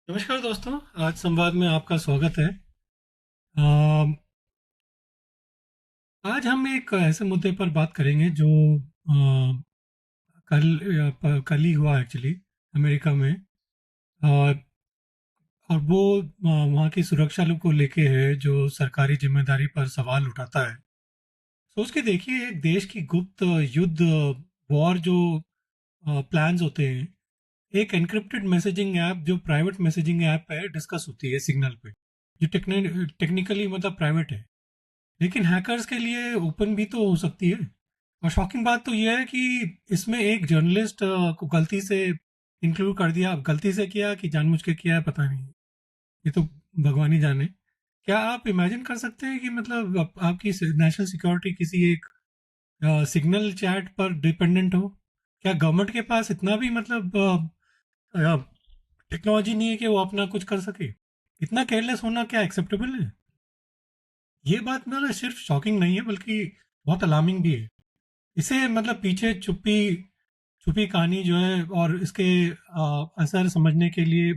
नमस्कार दोस्तों। आज संवाद में आपका स्वागत है। अम, आज हम एक ऐसे मुद्दे पर बात करेंगे जो कल ही हुआ एक्चुअली अमेरिका में। और और वो वहाँ की सुरक्षा लोग को लेके है जो सरकारी जिम्मेदारी पर सवाल उठाता है। सोच के देखिए, एक देश की गुप्त युद्ध वॉर जो प्लान्स होते हैं, एक एन्क्रिप्टेड मैसेजिंग ऐप जो प्राइवेट मैसेजिंग ऐप है डिस्कस होती है सिग्नल पे, जो टेक्निकली मतलब प्राइवेट है, लेकिन हैकर्स के लिए ओपन भी तो हो सकती है। और शॉकिंग बात तो यह है कि इसमें एक जर्नलिस्ट को गलती से इंक्लूड कर दिया। अब गलती से किया कि जानबूझ के किया है पता नहीं, ये तो भगवान ही जाने। क्या आप इमेजिन कर सकते हैं कि मतलब आपकी नेशनल सिक्योरिटी किसी एक सिग्नल चैट पर डिपेंडेंट हो? क्या गवर्नमेंट के पास इतना भी मतलब टेक्नोलॉजी नहीं है कि वो अपना कुछ कर सके? इतना केयरलेस होना क्या एक्सेप्टेबल है? ये बात मतलब सिर्फ शॉकिंग नहीं है बल्कि बहुत अलार्मिंग भी है। इसे मतलब पीछे छुपी छुपी कहानी जो है और इसके असर समझने के लिए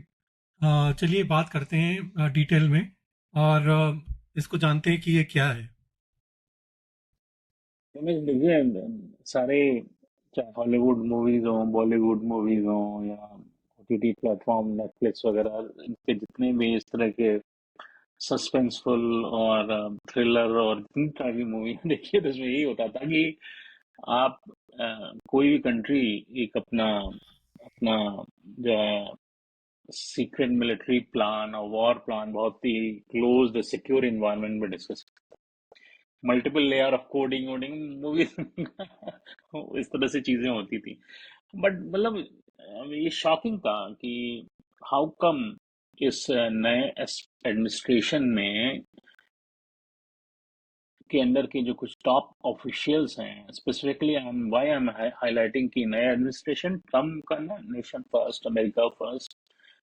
चलिए बात करते हैं डिटेल में। और इसको जानते हैं कि ये क्या है। रमेश देखिए, सारे चाहे हॉलीवुड मूवीज हो, बॉलीवुड मूवीज हो या ओटीटी प्लेटफॉर्म नेटफ्लिक्स वगैरह, इनके जितने भी इस तरह के सस्पेंसफुल और थ्रिलर और जितनी तरह की मूवी देखिए, तो इसमें यही होता था कि आप कोई भी कंट्री एक अपना अपना जो है सीक्रेट मिलिट्री प्लान और वॉर प्लान बहुत ही क्लोज सिक्योर इन्वायरमेंट में discuss, multiple layer of coding वोडिंग मूवी इस तरह से चीजें होती थी। बट मतलब ये शॉकिंग था कि हाउ कम इस नए एडमिनिस्ट्रेशन में के अंदर के जो कुछ टॉप ऑफिशियल्स हैं, स्पेसिफिकली आई एम हाईलाइटिंग कि नया एडमिनिस्ट्रेशन ट्रम्प का ना नेशन फर्स्ट अमेरिका फर्स्ट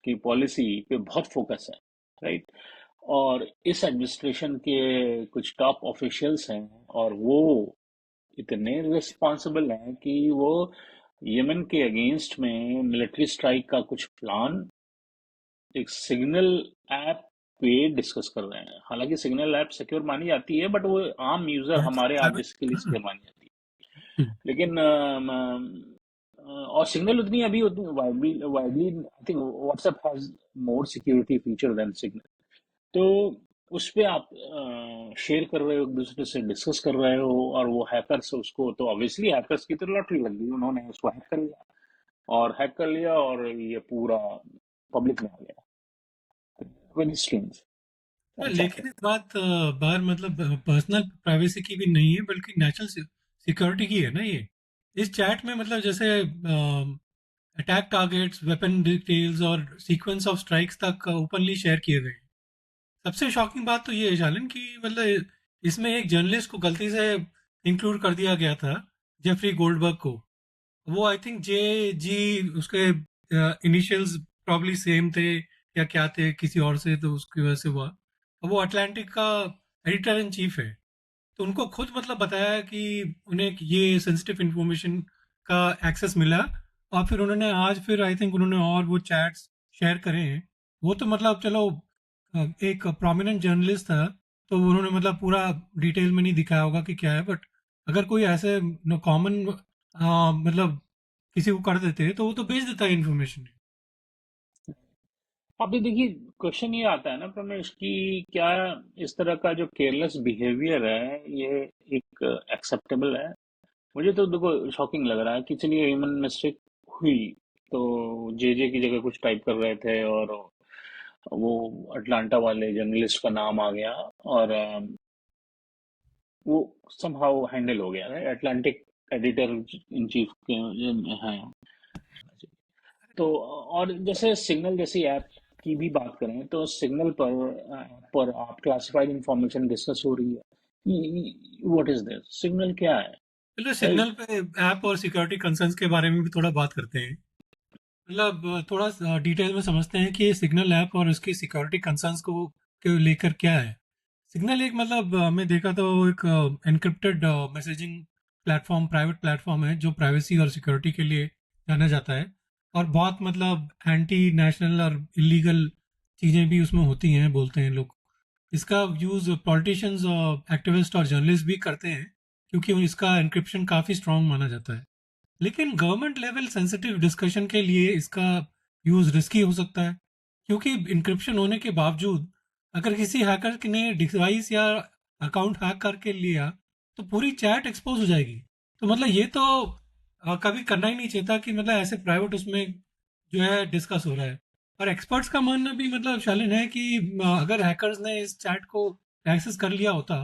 की पॉलिसी पे बहुत फोकस है, राइट। और इस एडमिनिस्ट्रेशन के कुछ टॉप ऑफिशियल्स हैं और वो इतने रिस्पॉन्सिबल हैं कि वो यमन के अगेंस्ट में मिलिट्री स्ट्राइक का कुछ प्लान एक सिग्नल ऐप पे डिस्कस कर रहे हैं। हालांकि सिग्नल ऐप सिक्योर मानी जाती है, बट वो आम यूजर हमारे आप प्राइवेट जिसके लिए था ना। सिक्योर मानी जाती है। लेकिन और सिग्नल उतनी अभी उतनी widely widely I think WhatsApp has more security feature than Signal. तो उस पे आप शेयर कर रहे हो, एक दूसरे से डिस्कस कर रहे हो, और वो हैकर्स उसको, तो ऑब्वियसली हैकर्स की तो लॉटरी लग गई, उन्होंने उसको हैक कर लिया और ये पूरा पब्लिक में आ गया। Very strange. ऐसा है। लेकिन इस बार मतलब पर्सनल प्राइवेसी की भी नहीं है बल्कि नेशनल सिक्योरिटी की है ना ये। इस चैट में मतलब जैसे अटैक टारगेट्स, वेपन डिटेल्स और सीक्वेंस ऑफ स्ट्राइक्स तक ओपनली शेयर किए गए हैं। सबसे शॉकिंग बात तो ये है शालिन कि मतलब इसमें एक जर्नलिस्ट को गलती से इंक्लूड कर दिया गया था, जेफरी गोल्डबर्ग को। वो आई थिंक जे जी, उसके इनिशियल्स प्रॉब्ली सेम थे या क्या थे किसी और से, तो उसकी वजह से हुआ। और वो अटलांटिक का एडिटर इन चीफ है। तो उनको खुद मतलब बताया कि उन्हें ये सेंसिटिव इंफॉर्मेशन का एक्सेस मिला। और फिर उन्होंने आज फिर आई थिंक उन्होंने और वो चैट्स शेयर करे हैं। वो तो मतलब चलो एक प्रोमिनेंट जर्नलिस्ट था, तो उन्होंने मतलब पूरा डिटेल में नहीं दिखाया होगा कि क्या है। बट अगर कोई ऐसे कॉमन मतलब किसी को कर देते तो वो तो भेज देता है इन्फॉर्मेशन। अभी देखिए, क्वेश्चन ये आता है ना प्रमेश कि क्या इस तरह का जो केयरलेस बिहेवियर है ये एक एक्सेप्टेबल है? मुझे तो देखो शॉकिंग लग रहा है कि चलिए ह्यूमन मिस्टेक हुई, तो जे की जगह कुछ टाइप कर रहे थे और वो अटलांटा वाले जर्नलिस्ट का नाम आ गया, और वो समहाउ हैंडल हो गया है, अटलांटिक एडिटर इन चीफ के हैं। तो और जैसे सिग्नल जैसी ऐप की भी बात करें, तो सिग्नल पर आप क्लासिफाइड इंफॉर्मेशन डिस्कस हो रही है। What is this? सिग्नल क्या है? चलो राइट। सिग्नल पे ऐप और सिक्योरिटी कंसर्न्स के बारे में भी थोड़ा बात करते हैं। मतलब थोड़ा डिटेल में समझते हैं कि सिग्नल ऐप और उसकी सिक्योरिटी कंसर्न्स को के लेकर क्या है। सिग्नल एक मतलब मैं देखा तो एक encrypted messaging platform, private platform है जो प्राइवेसी और सिक्योरिटी के लिए जाना जाता है। और बहुत मतलब एंटी नेशनल और इलीगल चीज़ें भी उसमें होती हैं बोलते हैं लोग। इसका यूज़ पॉलिटिशियंस और एक्टिविस्ट और जर्नलिस्ट भी करते हैं क्योंकि इसका एन्क्रिप्शन काफ़ी स्ट्रांग माना जाता है। लेकिन गवर्नमेंट लेवल सेंसिटिव डिस्कशन के लिए इसका यूज़ रिस्की हो सकता है क्योंकि इंक्रिप्शन होने के बावजूद अगर किसी हैकर ने डिवाइस या अकाउंट हैक करके लिया तो पूरी चैट एक्सपोज हो जाएगी। तो मतलब ये तो कभी करना ही नहीं चाहिए था कि मतलब ऐसे प्राइवेट उसमें जो है डिस्कस हो रहा है। और एक्सपर्ट्स का मानना भी मतलब शालीन है कि अगर हैकर्स ने इस चैट को एक्सेस कर लिया होता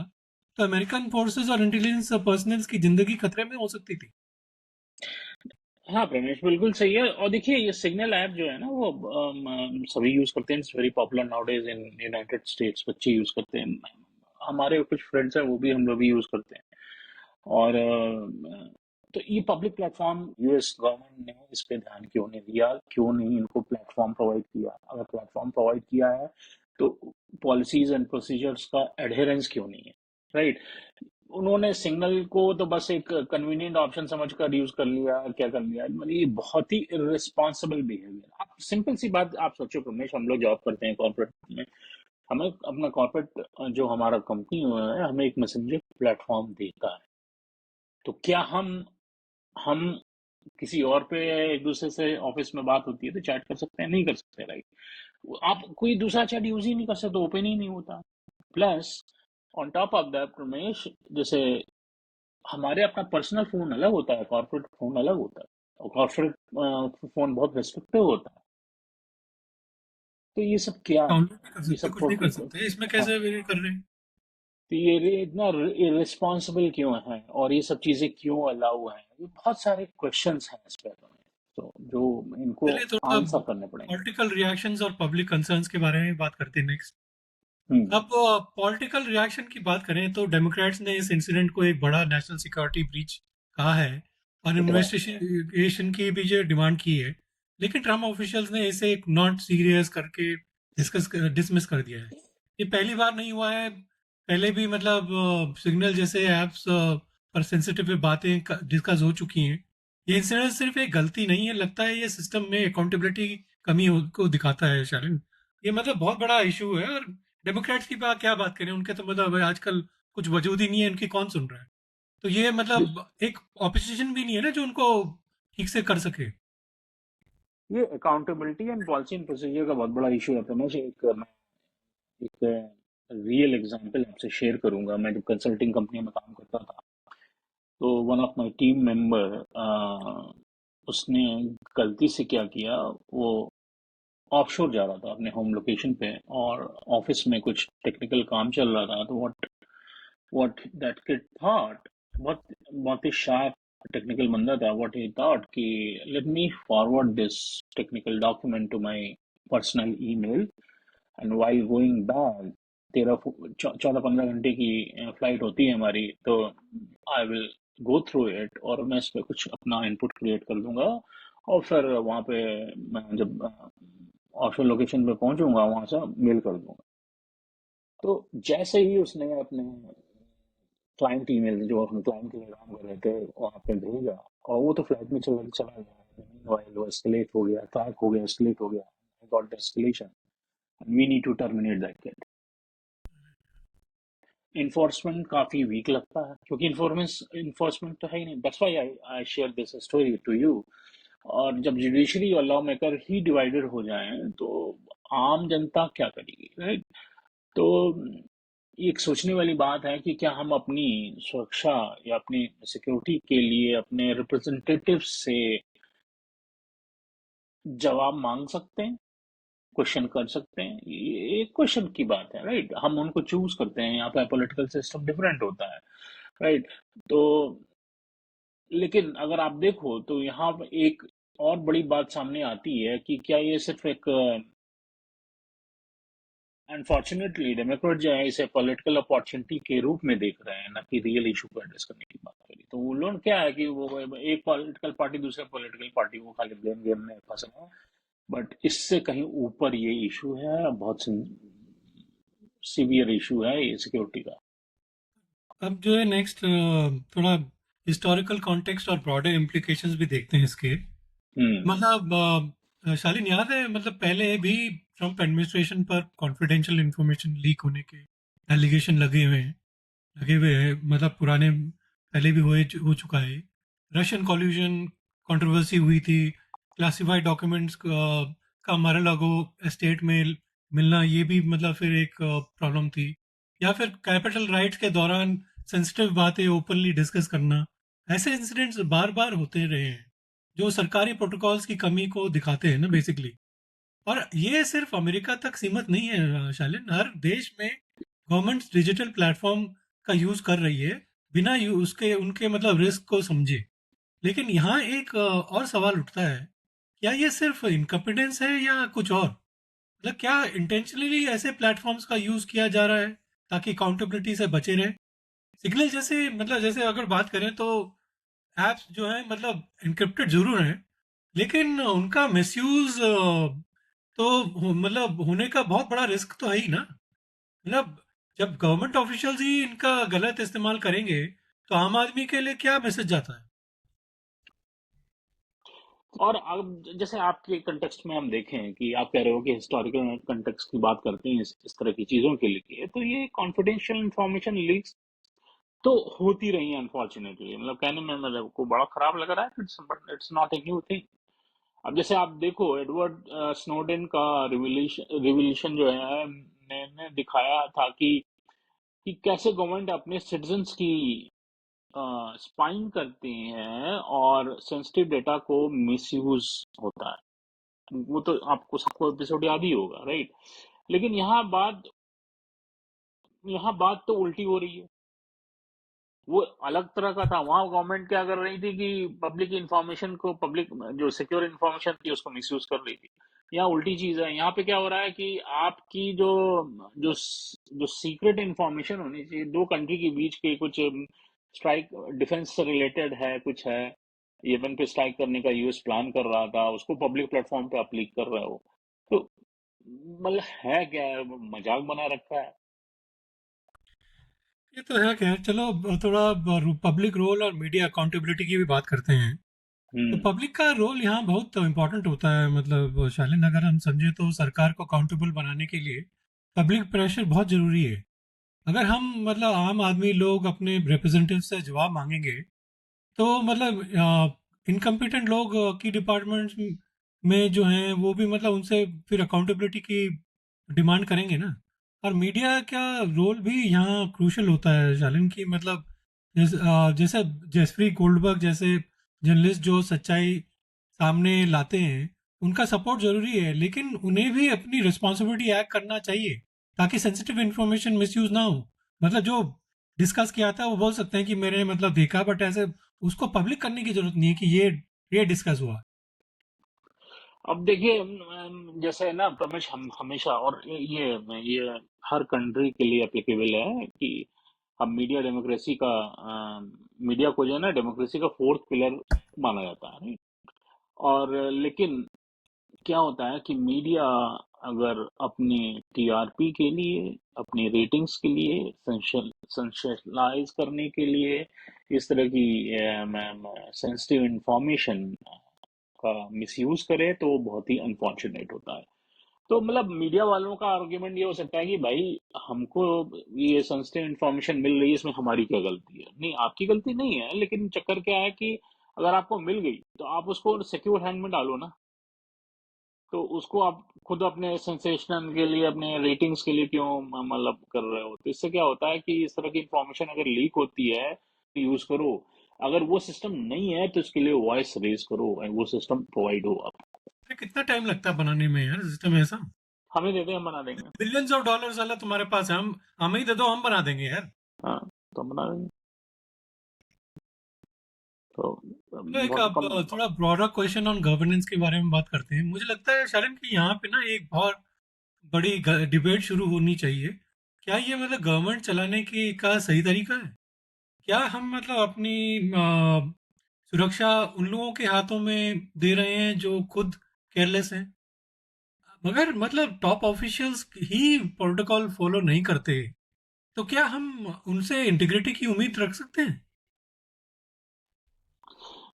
तो अमेरिकन फोर्सेस और इंटेलिजेंस पर्सनल्स की जिंदगी खतरे में हो सकती थी। हाँ प्रमेश बिल्कुल सही है। और देखिए ये सिग्नल ऐप जो है ना वो सभी यूज करते हैं। It's very popular nowadays in United states. बच्चे यूज करते हैं, हमारे कुछ फ्रेंड्स हैं वो भी, हम लोग भी यूज करते हैं। और तो ये पब्लिक प्लेटफॉर्म यूएस गवर्नमेंट ने इस पे ध्यान क्यों नहीं दिया, क्यों नहीं इनको प्लेटफॉर्म प्रोवाइड किया? अगर प्लेटफॉर्म प्रोवाइड किया है तो पॉलिसीज एंड प्रोसीजर्स का एडहेरेंस क्यों नहीं है, राइट? उन्होंने सिग्नल को तो बस एक कन्वीनियंट ऑप्शन समझकर यूज कर लिया, क्या कर लिया, मतलब ये बहुत ही इररिस्पॉन्सिबल बिहेवियर। आप सिंपल सी बात आप सोचो रमेश, हम लोग जॉब करते हैं कॉर्पोरेट में, हमें अपना कॉर्पोरेट जो हमारा कंपनी है हमें एक मैसेंजर प्लेटफॉर्म देता है। तो क्या हम किसी और पे एक दूसरे से ऑफिस में बात होती है तो चैट कर सकते हैं? नहीं कर सकते, राइट? आप कोई दूसरा चैट यूज ही नहीं कर सकते, ओपन ही नहीं होता। Plus on top of that Ramesh, जैसे हमारे अपना पर्सनल फोन अलग होता है, कॉर्पोरेट फोन अलग होता है, और कॉर्पोरेट फोन बहुत रिस्ट्रिक्टिव होता है। तो ये सब क्या है? डाउनलोड नहीं कर ये सकते, सब कुछ नहीं कर सकते, इसमें हाँ, कैसे वे कर रहे हैं? तो ये इतना इरिस्पॉन्सिबल क्यों है और ये सब चीजें क्यों अलाउ हैं? ये बहुत सारे क्वेश्चंस हैं इस पे तो जो इनको चलिए थोड़ा आंसर करने पड़ेंगे। पॉलिटिकल रिएक्शंस और पब्लिक कंसर्न्स के बारे में बात करते हैं नेक्स्ट। हम्म। अब पॉलिटिकल रिएक्शन की बात करें तो डेमोक्रेट्स ने इस इंसिडेंट को एक बड़ा नेशनल सिक्योरिटी ब्रीच कहा है और कितना? इन्वेस्टिगेशन की भी जो डिमांड की है। लेकिन ट्रम्प ऑफिशियल्स ने इसे एक नॉट सीरियस करके डिसमिस कर दिया है। ये पहली बार नहीं हुआ है। पहले भी मतलब सिग्नल जैसे ऐप्स पर सेंसिटिव बातें डिस्कस हो चुकी हैं। ये इंसिडेंट सिर्फ एक गलती नहीं है, लगता है ये सिस्टम में अकाउंटेबिलिटी कमी को दिखाता है शालिन। ये मतलब बहुत बड़ा इशू है। और डेमोक्रेट्स की बात क्या बात करें, उनके तो मतलब आजकल कुछ वजूद ही नहीं है, उनकी कौन सुन रहा है। तो ये मतलब एक ऑपोजिशन भी नहीं है ना जो उनको ठीक से कर सके। ये accountability and policy and procedure का बहुत बड़ा इशू है रमेश। मैं एक रियल एग्जांपल आपसे शेयर करूंगा। मैं जब कंसल्टिंग कंपनी में काम करता था तो one of my team member, उसने गलती से क्या किया, वो ऑफशोर जा रहा था अपने होम लोकेशन पे, और ऑफिस में कुछ टेक्निकल काम चल रहा था। तो व्हाट दैट किड थॉट, बहुत बहुत ही शार्प टेक्निकल बंदा था, व्हाट ही थॉट कि let me forward this technical document to my personal email, and while going back, 14-15 घंटे की फ्लाइट होती है हमारी, तो I will go through it और मैं इस पे कुछ अपना इनपुट क्रिएट कर दूंगा। और फिर वहाँ पे मैं जब ऑफिस लोकेशन पे पहुंचूंगा वहां से मेल कर दूंगा। तो जैसे ही उसने अपने क्लाइंट ईमेल, जो हम क्लाइंट के लिए काम कर रहे थे, वहाँ पे भेजा, और वो तो फ्लाइट में चला चला गया, वो एस्केलेट हो गया, ट्रैक हो गया, एस्केलेट हो गया, got the escalation, we need to terminate that. Enforcement काफी वीक लगता है क्योंकि इन्फोर्समेंट तो है ही नहीं। That's why I share this story to you. और जब जुडिशरी और लॉ मेकर ही डिवाइडेड हो जाएं तो आम जनता क्या करेगी, राइट? तो ये एक सोचने वाली बात है कि क्या हम अपनी सुरक्षा या अपनी सिक्योरिटी के लिए अपने रिप्रेजेंटेटिव से जवाब मांग सकते हैं, क्वेश्चन कर सकते हैं? ये एक क्वेश्चन की बात है, राइट? हम उनको चूज करते हैं, यहाँ पे पॉलिटिकल सिस्टम डिफरेंट होता है, राइट? तो लेकिन अगर आप देखो तो यहाँ पे एक और बड़ी बात सामने आती है कि क्या ये सिर्फ एक, अनफॉर्चुनेटली डेमोक्रेट जो है इसे पॉलिटिकल अपॉर्चुनिटी के रूप में देख रहे हैं, ना कि रियल इशू को एड्रेस करने की बात करी। तो वो लोग क्या है कि वो एक पॉलिटिकल पार्टी दूसरे पॉलिटिकल पार्टी को खाली ब्लेम गेम में फंसे हैं। बट इससे कहीं ऊपर ये इशू है, बहुत सीवियर इशू है ये सिक्योरिटी का। अब जो है नेक्स्ट थोड़ा हिस्टोरिकल कॉन्टेक्स्ट और ब्रॉडर इम्प्लीकेशंस भी देखते हैं इसके। हम्म। मतलब शालीन याद है मतलब पहले भी ट्रम्प एडमिनिस्ट्रेशन पर कॉन्फिडेंशियल इंफॉर्मेशन लीक होने के एलिगेशन लगे हुए हैं मतलब पुराने पहले भी हो चुका है। रशियन कॉल्यूजन कंट्रोवर्सी हुई थी। क्लासिफाइड डॉक्यूमेंट्स का मार-a-लागो एस्टेट में मिलना ये भी मतलब फिर एक प्रॉब्लम थी। या फिर कैपिटल राइट्स के दौरान सेंसिटिव बातें ओपनली डिस्कस करना। ऐसे इंसिडेंट्स बार बार होते रहे हैं जो सरकारी प्रोटोकॉल्स की कमी को दिखाते हैं ना बेसिकली। और ये सिर्फ अमेरिका तक सीमित नहीं है शालिन, हर देश में गवर्नमेंट डिजिटल प्लेटफॉर्म का यूज कर रही है बिना उसके उनके मतलब रिस्क को समझे। लेकिन यहाँ एक और सवाल उठता है, क्या ये सिर्फ इनकम्पिटेंस है या कुछ और? मतलब क्या इंटेंशनली ऐसे प्लेटफॉर्म्स का यूज किया जा रहा है ताकि अकाउंटेबिलिटी से बचे रहे? सिग्नल जैसे मतलब जैसे अगर बात करें तो ऐप्स जो है मतलब एन्क्रिप्टेड जरूर हैं, लेकिन उनका मिसयूज तो मतलब होने का बहुत बड़ा रिस्क तो है ही ना। मतलब जब गवर्नमेंट ऑफिशियल्स ही इनका गलत इस्तेमाल करेंगे तो आम आदमी के लिए क्या मैसेज जाता है? और अब जैसे आपके कंटेक्स्ट में हम देखें कि आप कह रहे हो कि हिस्टोरिकल कंटेक्स्ट की बात करते हैं इस तरह की चीजों के लिए, तो ये कॉन्फिडेंशियल इंफॉर्मेशन लीक्स तो होती रही है अनफॉर्चुनेटली। मतलब कहने में मेरे को बड़ा खराब लग रहा है, but it's not a new thing. अब जैसे आप देखो एडवर्ड स्नोडेन का रिविलेशन रिविलेशन जो है ने दिखाया था कि कैसे गवर्नमेंट अपने सिटीजन्स की स्पाइंग करते हैं और सेंसिटिव डेटा को मिसयूज होता है। वो तो आपको सबको एपिसोड याद ही होगा, राइट? लेकिन यहाँ बात तो उल्टी हो रही है। वो अलग तरह का था। वहां गवर्नमेंट क्या कर रही थी कि पब्लिक इंफॉर्मेशन को, पब्लिक जो सिक्योर इंफॉर्मेशन थी उसको मिसयूज कर रही थी। यहाँ उल्टी चीज है। यहाँ पे क्या हो रहा है कि आपकी जो जो सीक्रेट इंफॉर्मेशन होनी चाहिए दो कंट्री के बीच के, कुछ स्ट्राइक डिफेंस से रिलेटेड है, कुछ है, यमन पे स्ट्राइक करने का यूएस प्लान कर रहा था, उसको पब्लिक प्लेटफॉर्म पे आप लीक कर रहे हो। तो मतलब है क्या, मजाक बना रखा है। ये तो है खैर, चलो थोड़ा पब्लिक रोल और मीडिया अकाउंटेबिलिटी की भी बात करते हैं। तो हम्म। पब्लिक का रोल यहाँ बहुत इम्पोर्टेंट होता है। मतलब शालिन अगर हम समझे तो सरकार को अकाउंटेबल बनाने के लिए पब्लिक प्रेशर बहुत जरूरी है। अगर हम मतलब आम आदमी लोग अपने रिप्रेजेंटेटिव से जवाब मांगेंगे तो मतलब इनकम्पिटेंट लोग की डिपार्टमेंट में जो हैं वो भी मतलब उनसे फिर अकाउंटेबिलिटी की डिमांड करेंगे ना। और मीडिया का रोल भी यहाँ क्रूशल होता है शालिन की मतलब जैसे जेसप्री गोल्डबर्ग जैसे जर्नलिस्ट जो सच्चाई सामने लाते हैं, उनका सपोर्ट जरूरी है, लेकिन उन्हें भी अपनी रिस्पॉन्सिबिलिटी एक्ट करना चाहिए ताकि सेंसिटिव इंफॉर्मेशन मिसयूज ना हो। मतलब जो डिस्कस किया था वो बोल सकते हैं कि मेरे मतलब देखा, बट ऐसे उसको पब्लिक करने की जरूरत नहीं है कि ये डिस्कस हुआ। अब देखिए, जैसे ना रमेश, हम हमेशा, और ये हर कंट्री के लिए एप्लीकेबल है कि हम मीडिया डेमोक्रेसी का, मीडिया को जो है ना डेमोक्रेसी का फोर्थ पिलर माना जाता है, नहीं? और लेकिन क्या होता है कि मीडिया अगर अपने टीआरपी के लिए, अपनी रेटिंग्स के लिए, सेंसेशनलाइज करने के लिए इस तरह की सेंसिटिव इंफॉर्मेशन का मिसयूज करे तो वो बहुत ही अनफॉर्चुनेट होता है। तो मतलब मीडिया वालों का आर्ग्यूमेंट ये हो सकता है कि भाई, हमको ये सेंसिटिव इंफॉर्मेशन मिल रही है, इसमें हमारी क्या गलती है? नहीं, आपकी गलती नहीं है, लेकिन चक्कर क्या है कि अगर आपको मिल गई तो आप उसको सिक्योर हैंड में डालो ना। तो उसको आप खुद अपने सेंसेशनल के लिए, अपने रेटिंग्स के लिए क्यों मतलब कर रहे हो? तो इससे क्या होता है कि इस तरह की इंफॉर्मेशन अगर लीक होती है तो यूज करो। अगर वो सिस्टम नहीं है तो इसके लिए वॉइस रेज करो और वो सिस्टम प्रोवाइड हो आप। अरे कितना टाइम लगता है बनाने में यार सिस्टम ऐसा? हमें दे दें, हम बना देंगे। बिलियंस ऑफ डॉलर्स वाला तुम्हारे पास है, हम हमें ही दे दो, हम बना देंगे यार। हाँ, तो हम बना देंगे। तो तो एक बहुत अब कम। थोड़ा ब्रॉडर क्वेश्चन ऑन गवर्नेंस के बारे में बात करते हैं। मुझे लगता है शायद कि यहाँ पे ना एक बहुत बड़ी डिबेट शुरू होनी चाहिए। क्या ये मतलब गवर्नमेंट चलाने की का सही तरीका है? क्या हम मतलब अपनी सुरक्षा उन लोगों के हाथों में दे रहे हैं जो खुद केयरलेस हैं? मगर मतलब टॉप ऑफिशियल्स ही प्रोटोकॉल फॉलो नहीं करते, तो क्या हम उनसे इंटीग्रिटी की उम्मीद रख सकते हैं?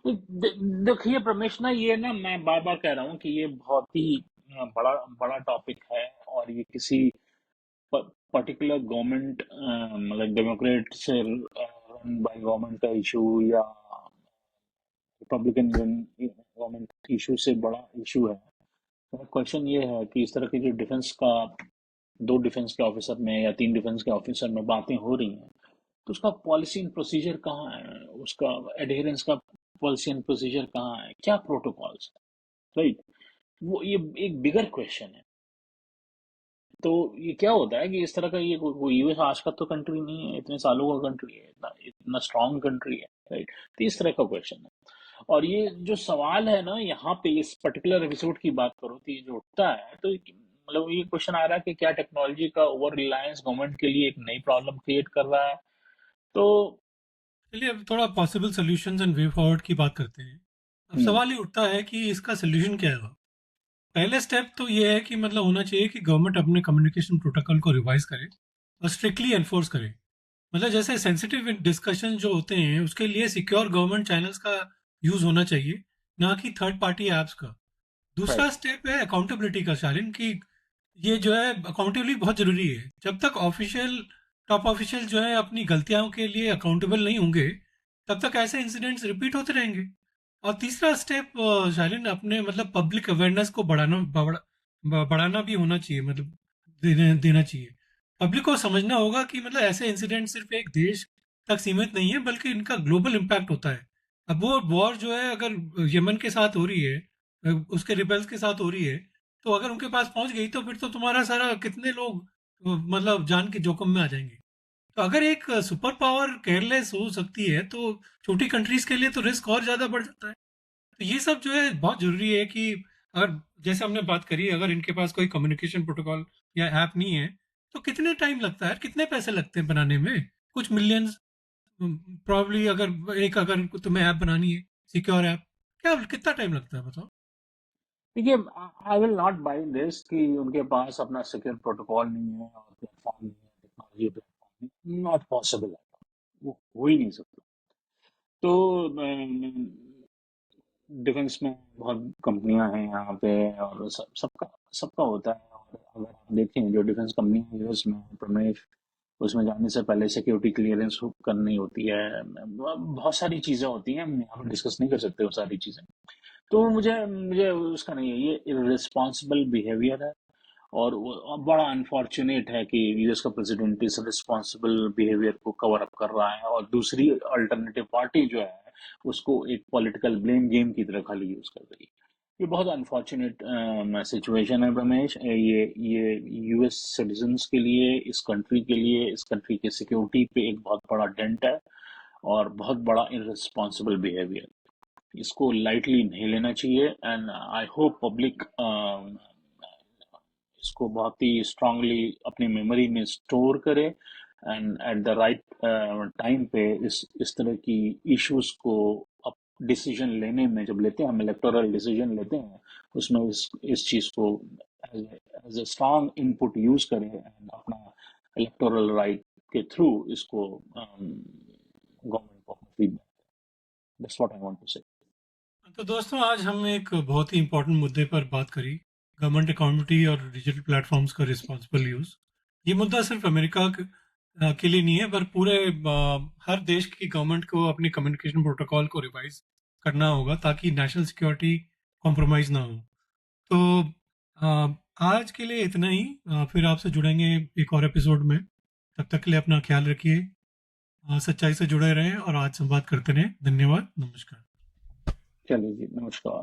देखिए प्रमेश ना, ये ना मैं बार बार कह रहा हूँ कि ये बहुत ही बड़ा बड़ा टॉपिक है, और ये किसी पर्टिकुलर गवर्नमेंट, मतलब डेमोक्रेट से रन बाय गवर्नमेंट का इशू या रिपब्लिकन गवर्नमेंट इशू से बड़ा इशू है। तो क्वेश्चन ये है कि इस तरह की जो डिफेंस का, दो डिफेंस के ऑफिसर में या तीन डिफेंस के ऑफिसर में बातें हो रही हैं, तो उसका पॉलिसी एंड प्रोसीजर कहाँ है, उसका एडहेरेंस का पॉलिसी एंड प्रोसीजर कहाँ है, क्या प्रोटोकॉल्स है, राइट? वो ये एक बिगर क्वेश्चन है। तो ये क्या होता है कि इस तरह का, ये यूएस आज का तो कंट्री नहीं है, इतने सालों का कंट्री है, इतना इतना स्ट्रांग कंट्री है, राइट? तो इस तरह का क्वेश्चन है। और ये जो सवाल है ना, यहाँ पे इस पर्टिकुलर एपिसोड की बात करो तो ये जो उठता है, तो मतलब ये क्वेश्चन आ रहा है कि क्या टेक्नोलॉजी का ओवर रिलायंस गवर्नमेंट के लिए एक नई प्रॉब्लम क्रिएट कर रहा है? तो चलिए अब थोड़ा possible solutions and way forward की बात करते हैं। अब हम्म, सवाल ये उठता है कि इसका सोल्यूशन क्या है। पहले स्टेप तो ये है कि मतलब होना चाहिए कि गवर्नमेंट अपने कम्युनिकेशन प्रोटोकॉल को रिवाइज करे और स्ट्रिक्टली एनफोर्स करे। मतलब जैसे सेंसिटिव डिस्कशन जो होते हैं उसके लिए सिक्योर गवर्नमेंट चैनल्स का यूज होना चाहिए, ना कि थर्ड पार्टी एप्स का। दूसरा राइट, स्टेप है अकाउंटेबिलिटी का, शालिन, कि ये जो है अकाउंटेबिलिटी बहुत जरूरी है। जब तक ऑफिशियल टॉप ऑफिशियल जो है अपनी गलतियों के लिए अकाउंटेबल नहीं होंगे, तब तक ऐसे इंसिडेंट्स रिपीट होते रहेंगे। और तीसरा स्टेप शालिन, अपने मतलब पब्लिक अवेयरनेस को बढ़ाना भी होना चाहिए, मतलब देना चाहिए। पब्लिक को समझना होगा कि मतलब ऐसे इंसिडेंट सिर्फ एक देश तक सीमित नहीं है, बल्कि इनका ग्लोबल इम्पैक्ट होता है। अब वो वॉर जो है अगर यमन के साथ हो रही है, उसके रिबेल्स के साथ हो रही है, तो अगर उनके पास पहुंच गई तो फिर तो तुम्हारा सारा कितने लोग मतलब जान के जोखिम में आ जाएंगे। तो अगर एक सुपर पावर केयरलेस हो सकती है, तो छोटी कंट्रीज के लिए तो रिस्क और ज्यादा बढ़ जाता है। तो ये सब जो है बहुत जरूरी है कि अगर, जैसे हमने बात करी, अगर इनके पास कोई कम्युनिकेशन प्रोटोकॉल या ऐप नहीं है, तो कितने टाइम लगता है, कितने पैसे लगते हैं बनाने में? कुछ मिलियंस प्रॉब्ली। अगर तुम्हें ऐप बनानी है, सिक्योर ऐप, क्या कितना टाइम लगता है बताओ? देखिए, I will not by this कि उनके पास अपना सिक्योर प्रोटोकॉल नहीं है और प्लेटफॉर्म नहीं है, टेक्नोलॉजी प्लेटफॉर्म नहीं, नॉट पॉसिबल है, वो हो ही नहीं सकता। तो डिफेंस में बहुत कंपनियां हैं यहाँ पे, और सबका सबका होता है। और अगर आप देखें जो डिफेंस कंपनियां यूएस में हैं, प्रमेश, उसमें जाने से पहले सिक्योरिटी क्लियरेंस करनी होती है, बहुत सारी चीजें होती हैं, हम यहाँ पे डिस्कस नहीं कर सकते वो सारी चीजें। तो मुझे मुझे उसका नहीं है, ये इररिस्पॉन्सिबल बिहेवियर है। और बड़ा अनफॉर्चुनेट है कि यूएस का प्रेसिडेंट इस रिस्पॉन्सिबल बिहेवियर को कवर अप कर रहा है, और दूसरी अल्टरनेटिव पार्टी जो है उसको एक पॉलिटिकल ब्लेम गेम की तरह खाली यूज कर रही है। ये बहुत अनफॉर्चुनेट सिचुएशन है रमेश। ये यूएस सिटीजन्स के लिए, इस कंट्री के लिए, इस कंट्री के सिक्योरिटी पे एक बहुत बड़ा डेंट है, और बहुत बड़ा इररिस्पॉन्सिबल बिहेवियर। इसको लाइटली नहीं लेना चाहिए, एंड आई होप पब्लिक इसको बहुत ही स्ट्रांगली अपनी मेमोरी में स्टोर करे, and at the right time पे इस तरह की इश्यूज को डिसीजन लेने में, जब लेते हैं हम इलेक्टोरल डिसीजन लेते हैं, उसमें इस चीज को as a strong input use करें, एंड अपना इलेक्टोरल राइट के थ्रू इसको गवर्नमेंट को feedback. That's what I want to say. तो दोस्तों, आज हम एक बहुत ही इंपॉर्टेंट मुद्दे पर बात करी, गवर्नमेंट अकाउंटेबिलिटी और डिजिटल प्लेटफॉर्म्स का रिस्पॉन्सिबल यूज। ये मुद्दा सिर्फ अमेरिका के लिए नहीं है, पर पूरे हर देश की गवर्नमेंट को अपने कम्युनिकेशन प्रोटोकॉल को रिवाइज करना होगा, ताकि नेशनल सिक्योरिटी कॉम्प्रोमाइज ना हो। तो आज के लिए इतना ही। फिर आपसे जुड़ेंगे एक और एपिसोड में। तब तक के लिए अपना ख्याल रखिए, सच्चाई से जुड़े रहें और आज संवाद करते रहें। धन्यवाद, नमस्कार। चलिए जी, नमस्कार।